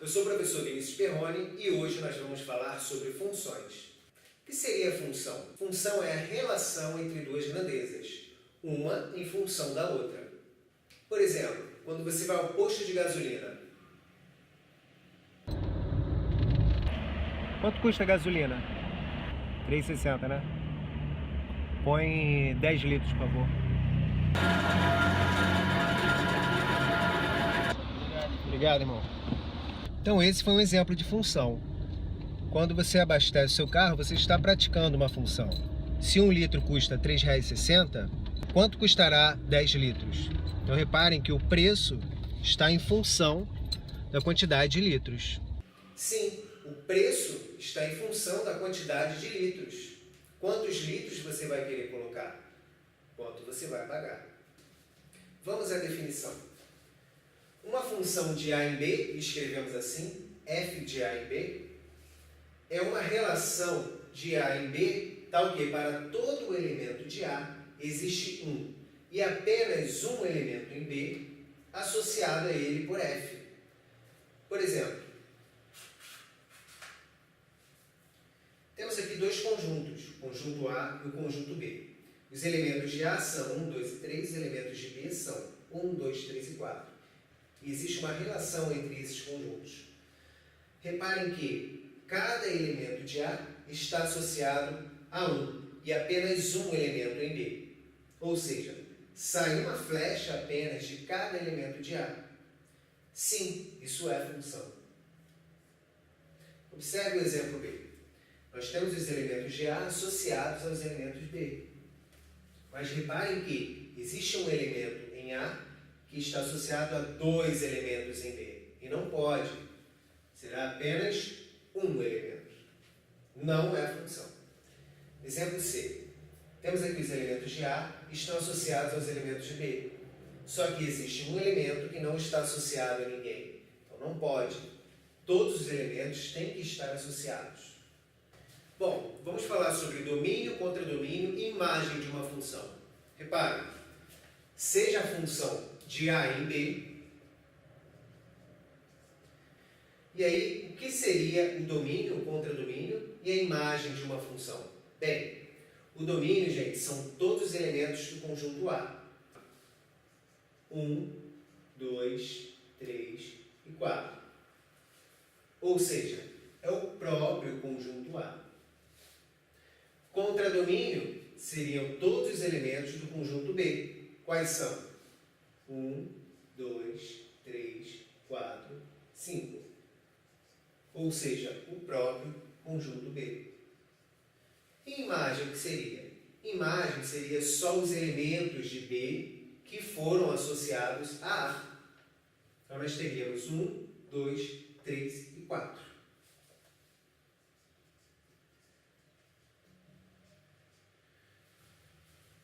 eu sou o professor Vinícius Perrone e hoje nós vamos falar sobre funções. O que seria a função? Função é a relação entre duas grandezas, uma em função da outra. Por exemplo, quando você vai ao posto de gasolina. Quanto custa a gasolina? 3,60, né? Põe 10 litros, por favor. Obrigado, irmão. Então esse foi um exemplo de função. Quando você abastece o seu carro, você está praticando uma função. Se 1 litro custa R$ 3,60, quanto custará 10 litros? Então reparem que o preço está em função da quantidade de litros. Sim, o preço está em função da quantidade de litros. Quantos litros você vai querer colocar? Quanto você vai pagar? Vamos à definição. Uma função de A em B, escrevemos assim, f de A em B, é uma relação de A em B, tal que para todo elemento de A existe um e apenas um elemento em B associado a ele por f. Por exemplo, temos aqui dois conjuntos, o conjunto A e o conjunto B. Os elementos de A são 1, 2 e 3, os elementos de B são 1, 2, 3 e 4. E existe uma relação entre esses conjuntos. Reparem que cada elemento de A está associado a 1 e apenas um elemento em B. Ou seja, sai uma flecha apenas de cada elemento de A. Sim, isso é função. Observe o exemplo B. Nós temos os elementos de A associados aos elementos B. Mas reparem que existe um elemento em A que está associado a dois elementos em B. E não pode. Será apenas um elemento. Não é função. Exemplo C. Temos aqui os elementos de A que estão associados aos elementos de B. Só que existe um elemento que não está associado a ninguém. Então não pode. Todos os elementos têm que estar associados. Bom, vamos falar sobre domínio, contradomínio e imagem de uma função. Reparem, seja a função de A em B, e aí o que seria o domínio, o contradomínio e a imagem de uma função? Bem, o domínio, gente, são todos os elementos do conjunto A. 1, 2, 3 e 4. Ou seja, é o próprio conjunto A. Contradomínio seriam todos os elementos do conjunto B. Quais são? 1, 2, 3, 4, 5. Ou seja, o próprio conjunto B. E imagem, o que seria? Imagem seria só os elementos de B que foram associados a A. Então nós teríamos 1, 2, 3 e 4.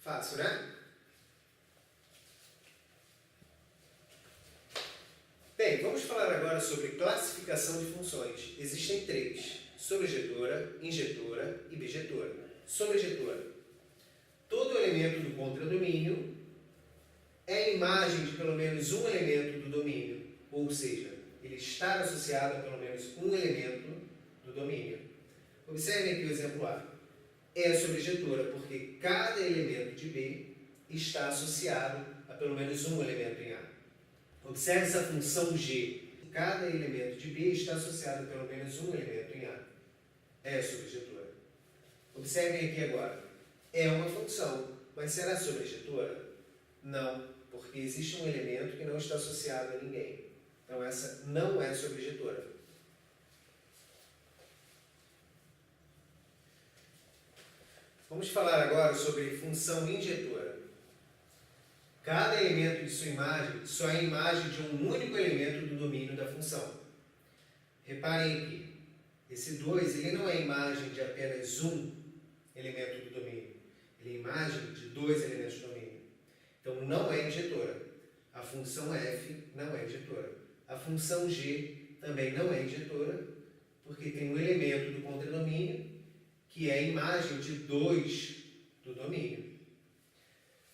Fácil, né? Bem, vamos falar agora sobre classificação de funções. Existem três: sobrejetora, injetora e bijetora. Sobrejetora. Todo elemento do contradomínio é imagem de pelo menos um elemento do domínio, ou seja, ele está associado a pelo menos um elemento do domínio. Observem aqui o exemplo A. É sobrejetora porque cada elemento de B está associado a pelo menos um elemento em A. Observe essa função G. Cada elemento de B está associado a pelo menos um elemento em A. É sobrejetora. Observem aqui agora. É uma função, mas será sobrejetora? Não, porque existe um elemento que não está associado a ninguém. Então essa não é sobrejetora. Vamos falar agora sobre função injetora. Cada elemento de sua imagem só é imagem de um único elemento do domínio da função. Reparem aqui, esse 2 ele não é imagem de apenas um elemento do domínio. Ele é imagem de dois elementos do domínio. Então não é injetora. A função f não é injetora. A função g também não é injetora, porque tem um elemento do contradomínio que é a imagem de 2 do domínio.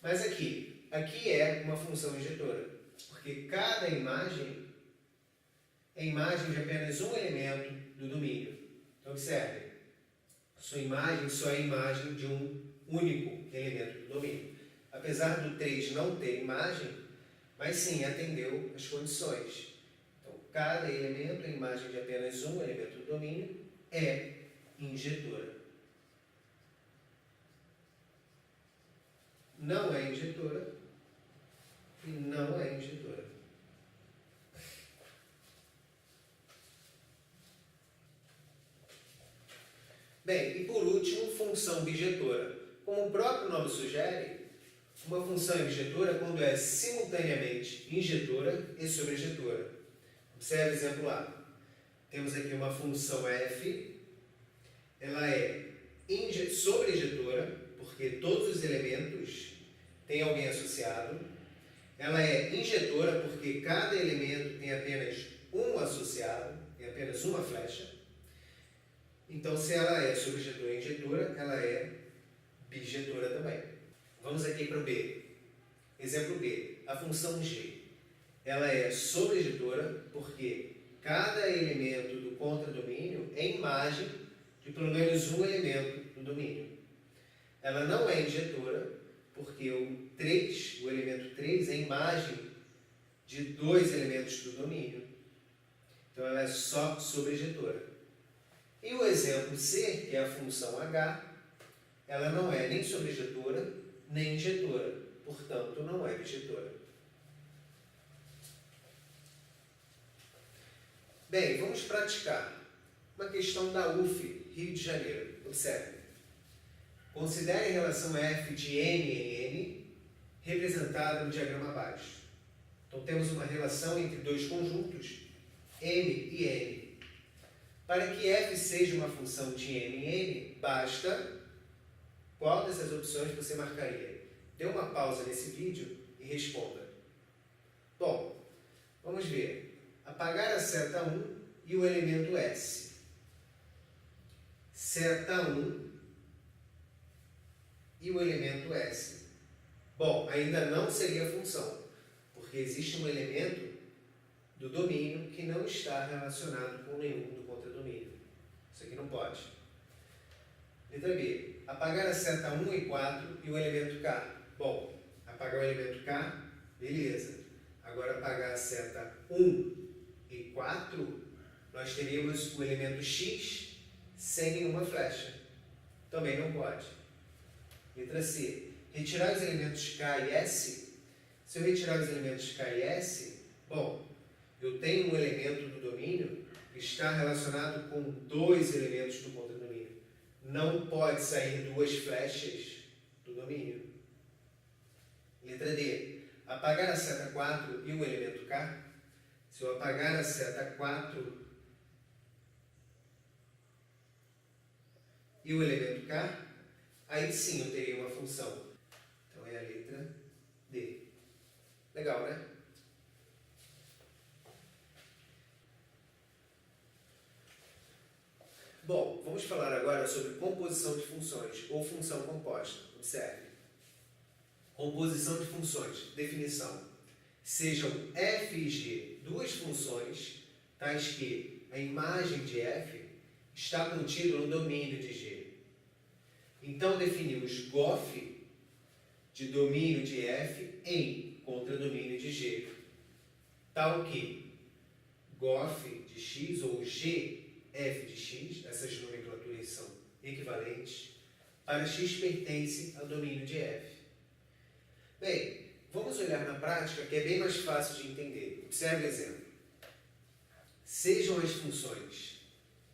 Mas aqui é uma função injetora, porque cada imagem é imagem de apenas um elemento do domínio. Então, observe, sua imagem só é imagem de um único elemento do domínio. Apesar do 3 não ter imagem, mas sim atendeu as condições. Então, cada elemento é imagem de apenas um elemento do domínio, é injetora. Não é injetora e não é injetora. Bem, e por último, função bijetora. Como o próprio nome sugere, uma função é bijetora quando é simultaneamente injetora e sobrejetora. Observe o exemplo A. Temos aqui uma função f, ela é sobrejetora, porque todos os elementos têm alguém associado. Ela é injetora, porque cada elemento tem apenas um associado, tem apenas uma flecha. Então, se ela é sobrejetora e injetora, ela é bijetora também. Vamos aqui para o B. Exemplo B. A função G. Ela é sobrejetora porque cada elemento do contradomínio é imagem de pelo menos um elemento do domínio. Ela não é injetora porque o elemento 3, é imagem de dois elementos do domínio. Então, ela é só sobrejetora. E o exemplo C, que é a função H, ela não é nem sobrejetora, nem injetora. Portanto, não é bijetora. Bem, vamos praticar uma questão da UF, Rio de Janeiro. Observe. Considere a relação f de n em n, representada no diagrama abaixo. Então, temos uma relação entre dois conjuntos, m e n. Para que f seja uma função de m em n, basta... Qual dessas opções você marcaria? Dê uma pausa nesse vídeo e responda. Bom, vamos ver. Apagar a seta 1 e o elemento S. Seta 1 e o elemento S. Bom, ainda não seria função, porque existe um elemento do domínio que não está relacionado com nenhum do contradomínio. Isso aqui não pode. Letra B. Apagar a seta 1 e 4 e o elemento K. Bom, apagar o elemento K, beleza. Agora, apagar a seta 1 e 4, nós teríamos o elemento X sem nenhuma flecha. Também não pode. Letra C. Retirar os elementos K e S. Se eu retirar os elementos K e S, bom, eu tenho um elemento do domínio que está relacionado com dois elementos do contradomínio. Não pode sair duas flechas do domínio. Letra D. Apagar a seta 4 e o elemento K. Se eu apagar a seta 4 e o elemento K, aí sim eu teria uma função. Então é a letra D. Legal, né? Bom, vamos falar agora sobre composição de funções ou função composta. Observe. Composição de funções. Definição. Sejam f e g duas funções, tais que a imagem de f está contida no domínio de g. Então, definimos GOF de domínio de f em contradomínio de g, tal que GOF de x ou g f de x, essas nomenclaturas são equivalentes, para x pertence ao domínio de f. Bem, vamos olhar na prática que é bem mais fácil de entender. Observe o exemplo. Sejam as funções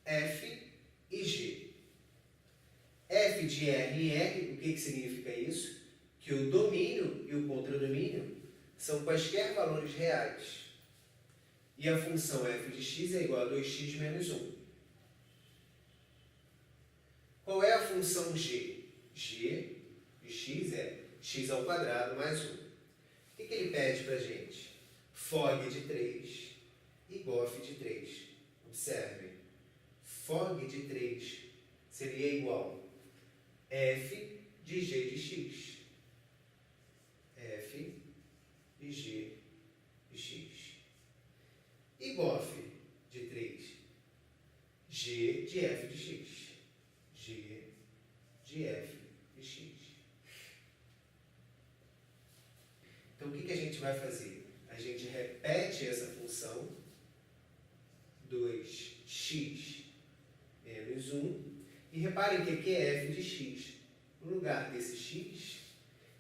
f e g. F de R e R, o que significa isso? Que o domínio e o contradomínio são quaisquer valores reais. E a função f de x é igual a 2x menos 1. Qual é a função g? G de x é x ao quadrado mais 1. O que ele pede para a gente? Fog de 3 e GOF de 3. Observe. Fog de 3 seria igual a f de g de x. F de g de x. E GOF? Então, o que a gente vai fazer? A gente repete essa função, 2x menos 1, e reparem que aqui é f de x. No lugar desse x,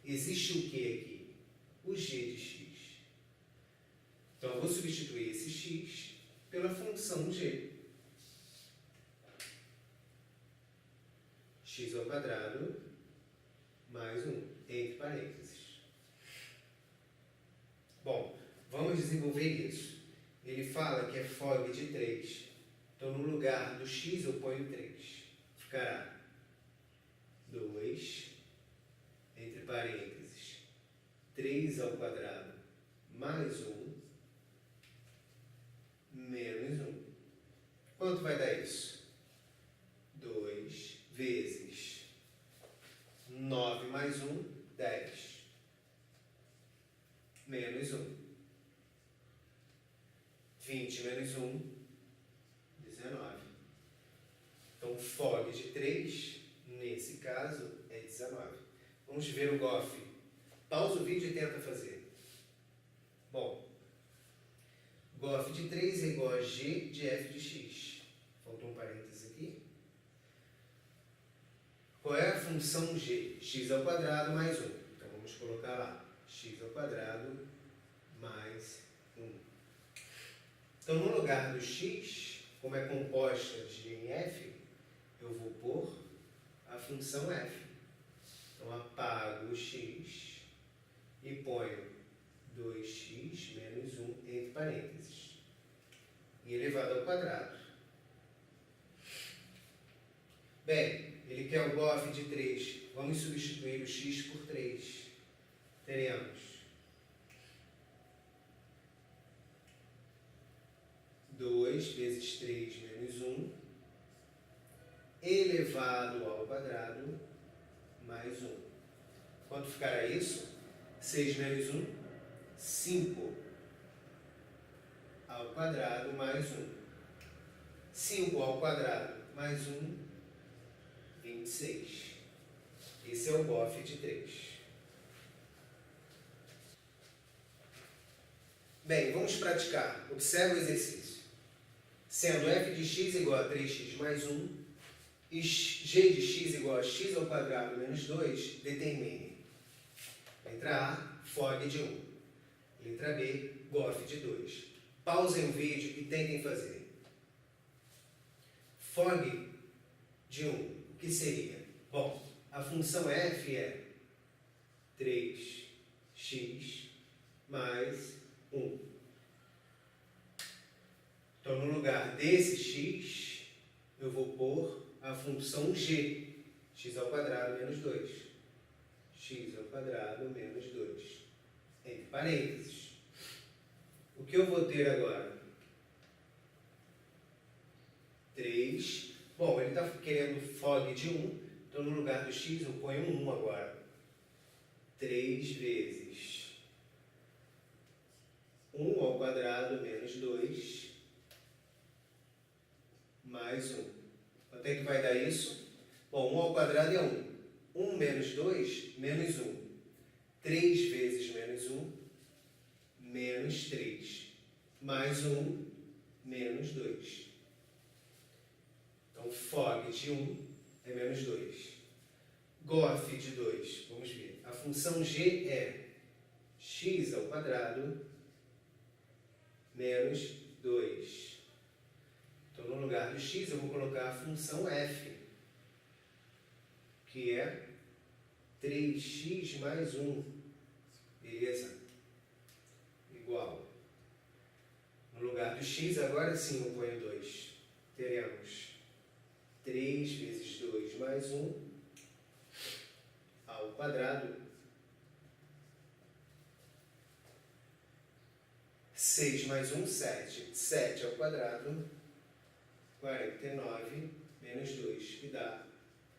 existe o que aqui? O g de x. Então, eu vou substituir esse x pela função g. X ao quadrado mais 1, entre parênteses. Bom, vamos desenvolver isso. Ele fala que é fog de 3. Então, no lugar do x, eu ponho 3. Ficará 2, entre parênteses, 3 ao quadrado mais 1, menos 1. Quanto vai dar isso? 2 vezes 9 mais 1, 10. Menos 1. 20 menos 1, 19. Então, fog de 3, nesse caso, é 19. Vamos ver o GOF. Pausa o vídeo e tenta fazer. Bom, GOF de 3 é igual a G de f de x. Faltou um parênteses aqui. Qual é a função g? X ao quadrado mais 1. Então, vamos colocar lá. X ao quadrado mais 1. Então, no lugar do x, como é composta de g em f, eu vou pôr a função f. Então, apago o x e ponho 2x menos 1 entre parênteses. E elevado ao quadrado. Bem, ele quer o GOF de 3. Vamos substituir o x por 3. Teremos 2 vezes 3 menos 1 elevado ao quadrado mais 1. Quanto ficará isso? 6 menos 1, 5 ao quadrado mais 1. 5 ao quadrado mais 1, 26. Esse é o GOF de 3. Bem, vamos praticar. Observe o exercício. Sendo f de x igual a 3x mais 1 e g de x igual a x ao quadrado menos 2, determine. Letra A, fog de 1. Letra B, GOF de 2. Pausem o vídeo e tentem fazer. Fog de 1, o que seria? Bom, a função f é 3x mais 1. Então, no lugar desse x, eu vou pôr a função g, x ao quadrado menos 2. X ao quadrado menos 2. Entre parênteses. O que eu vou ter agora? 3. Bom, ele está querendo fog de 1, então no lugar do x eu ponho 1 agora. 3 vezes 1 ao quadrado menos 2 mais 1. Quanto é que vai dar isso? Bom, 1 ao quadrado é 1. 1 menos 2, menos 1. 3 vezes menos 1, menos 3. Mais 1, menos 2. Então, fog de 1 é menos 2. GOF de 2, vamos ver. A função g é x ao quadrado menos 2. Então, no lugar do x, eu vou colocar a função f, que é 3x mais 1. Beleza? Igual. No lugar do x, agora sim eu ponho 2. Teremos 3 vezes 2 mais 1 ao quadrado. 6 mais 1, 7. 7 ao quadrado, 49 menos 2, que dá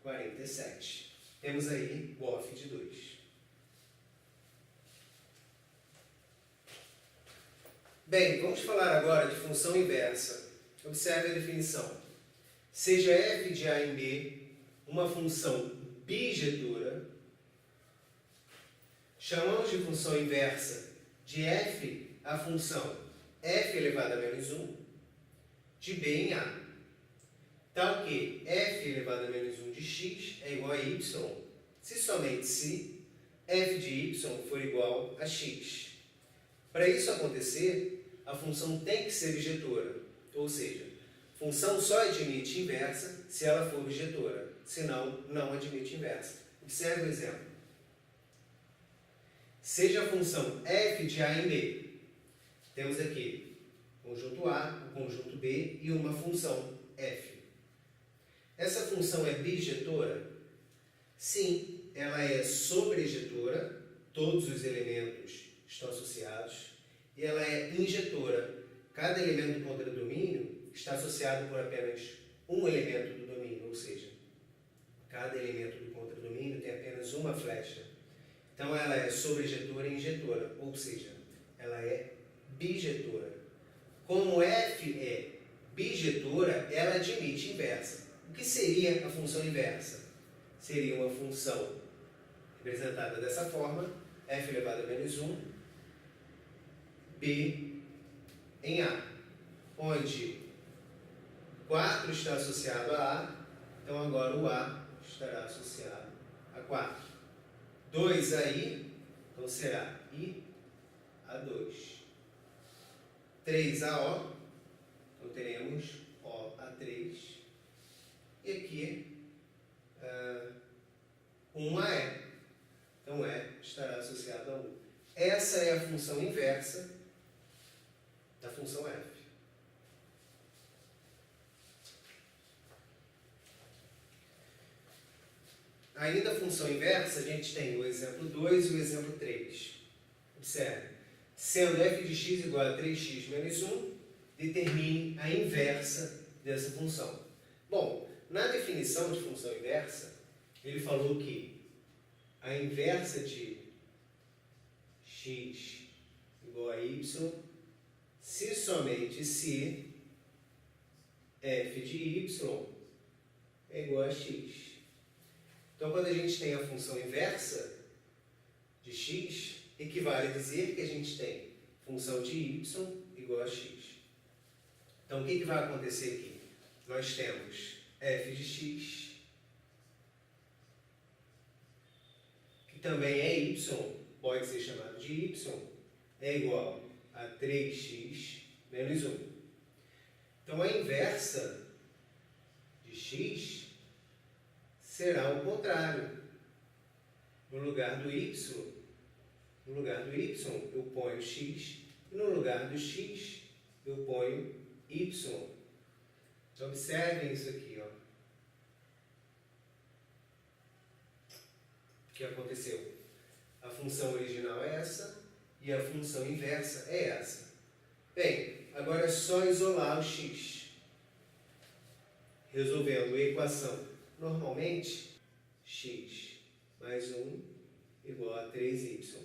47. Temos aí GOF de 2. Bem, vamos falar agora de função inversa. Observe a definição. Seja f de a em b uma função bijetora, Chamamos de função inversa de f a função f elevado a menos 1 de b em a. Tal que f elevado a menos 1 de x é igual a y, se somente se f de y for igual a x. Para isso acontecer, a função tem que ser bijetora, ou seja, função só admite inversa se ela for bijetora, senão não admite inversa. Observe o exemplo. Seja a função f de a em b. Temos aqui o conjunto A, o conjunto B e uma função f. Essa função é bijetora? Sim, ela é sobrejetora, todos os elementos estão associados, e ela é injetora. Cada elemento do contradomínio está associado por apenas um elemento do domínio, ou seja, cada elemento do contradomínio tem apenas uma flecha. Então ela é sobrejetora e injetora, ou seja, ela é bijetora. Como f é bijetora, ela admite inversa. O que seria a função inversa? Seria uma função representada dessa forma, f elevado a menos 1, b em a, onde 4 está associado a a, então agora o a estará associado a 4. 2 a i, então será i a 2. 3 a o, então teremos o a 3. E aqui 1 a e, então e estará associado a 1. Essa é a função inversa da função f. Ainda a função inversa, a gente tem o exemplo 2 e o exemplo 3. Observe. Sendo f de x igual a 3x menos 1, determine a inversa dessa função. Bom, na definição de função inversa, ele falou que a inversa de x igual a y, se somente se f de y é igual a x. Então, quando a gente tem a função inversa de x, equivale a dizer que a gente tem função de y igual a x. Então, o que vai acontecer aqui? Nós temos f de x, que também é y, pode ser chamado de y, é igual a 3x menos 1. Então, a inversa de x será o contrário. No lugar do y, eu ponho x, e no lugar do x, eu ponho y. Então, observem isso aqui, ó. O que aconteceu? A função original é essa, e a função inversa é essa. Bem, agora é só isolar o x. Resolvendo a equação normalmente, x mais 1 igual a 3y.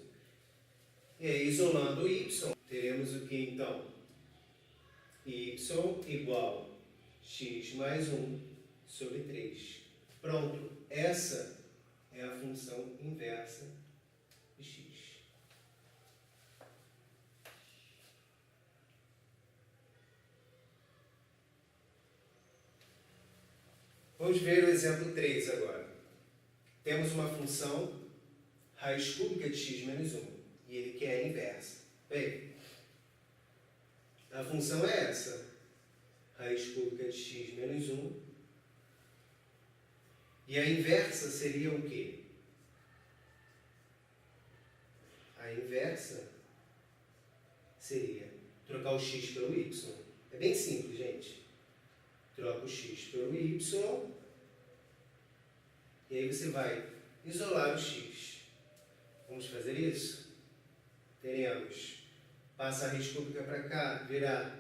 E aí, isolando o y, teremos o que então? Y igual a x mais 1 sobre 3. Pronto, essa é a função inversa de x. Vamos ver o exemplo 3 agora. Temos uma função raiz cúbica de x menos 1 e ele quer a inversa. Bem, a função é essa, raiz cúbica de x menos 1, e a inversa seria o quê? A inversa seria trocar o x pelo y. É bem simples, gente. Troca o x pelo y, e aí você vai isolar o x. Vamos fazer isso? Teremos, passa a raiz cúbica para cá, virá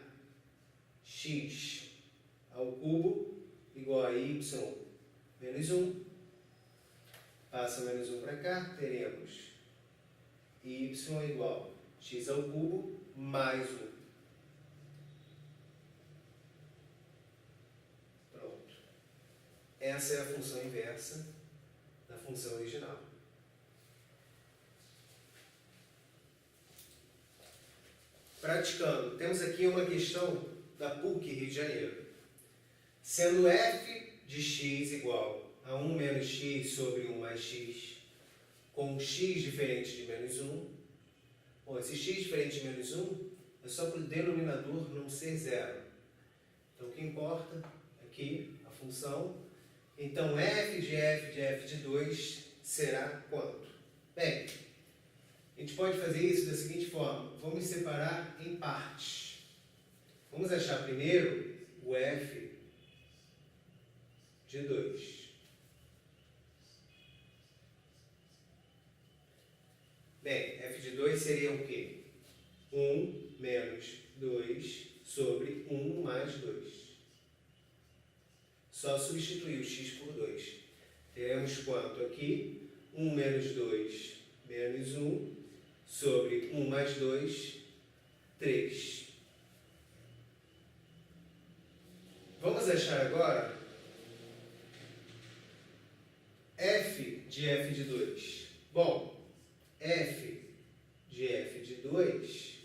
x ao cubo igual a y menos 1. Passa menos 1 para cá, teremos y igual a x ao cubo mais 1. Pronto. Essa é a função inversa da função original. praticando. Temos aqui uma questão da PUC Rio de Janeiro. Sendo f de x igual a 1 menos x sobre 1 mais x, com x diferente de menos 1. Bom, esse x diferente de menos 1 é só para o denominador não ser zero. Então, o que importa aqui, a função. Então, f de 2 será quanto? Bem, a gente pode fazer isso da seguinte forma. Vamos separar em partes. Vamos achar primeiro o f de 2. Bem, f de 2 seria o quê? 1 menos 2 sobre 1 mais 2. Só substituir o x por 2. Teremos quanto aqui? 1 menos 2 menos 1 sobre 1 mais 2, 3. Vamos achar agora f de 2. Bom, f de 2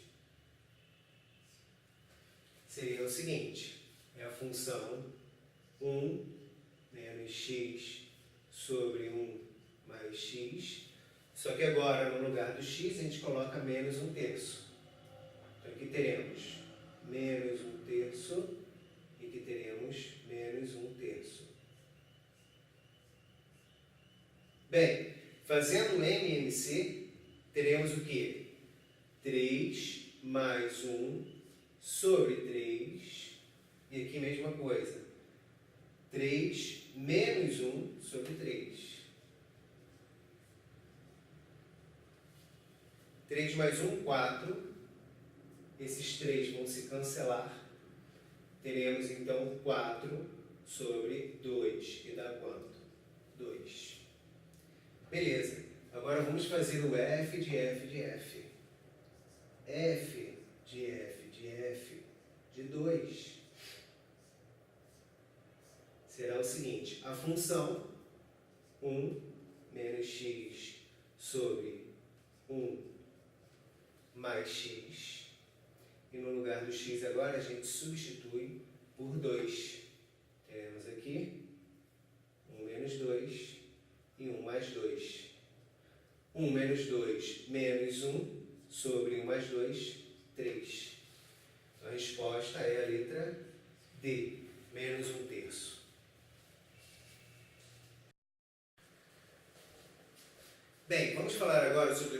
seria o seguinte, é a função 1 menos x sobre 1 mais x, só que agora no lugar do x a gente coloca menos 1/3. Então aqui teremos menos 1/3 e aqui teremos menos 1/3. Bem, fazendo MMC, teremos o quê? 3 mais 1 sobre 3, e aqui mesma coisa, 3 menos 1 sobre 3. 3 mais 1, 4. Esses 3 vão se cancelar. Teremos então 4 sobre 2, que dá quanto? 2. Beleza. Agora vamos fazer o f de f de f. f de f de f de 2 será o seguinte, a função 1 menos x sobre 1 mais x, e no lugar do x agora a gente substitui por 2. Teremos aqui 1 menos 2 e 1 mais 2. 1 menos 2 menos 1 sobre 1 mais 2, 3. A resposta é a letra D, menos 1/3. Bem, vamos falar agora sobre